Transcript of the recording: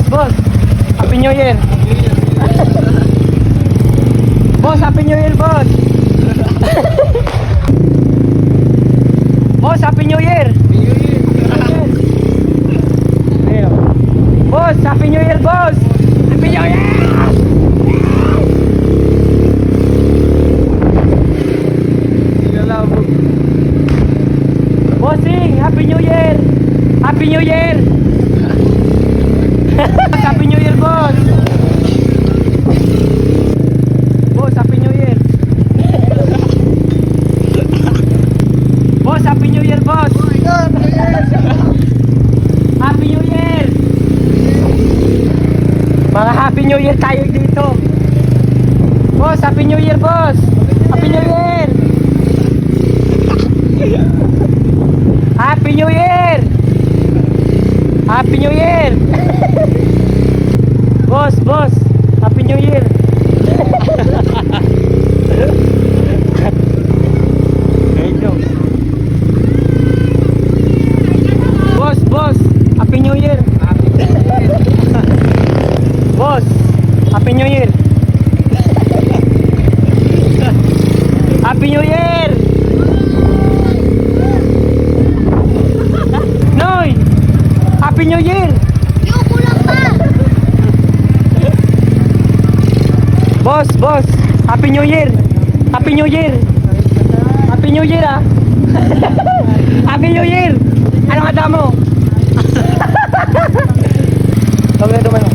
boss. Happy New Year. Boss, Happy New Year, boss. Boss, Happy New Year. Ayun. Boss, Happy New Year, boss. Happy New Year. Bossing, Happy New Year. Happy New Year. Happy New Year, boss. Boss, Happy New Year. Boss, Happy New Year, boss. Happy New Year. Mga Happy New Year tayo dito. Boss, Happy New Year, boss. Happy New Year. Happy New Year. Happy New Year. Boss, Happy New Year. Boss, Happy New Year. Boss, Happy New Year. Happy New Year. Noy, Happy New Year. Yoko lang pa. Boss, Happy New Year. Happy New Year. Happy New Year, ah. Happy New Year. Ano nga mo? Huwag na duman mo.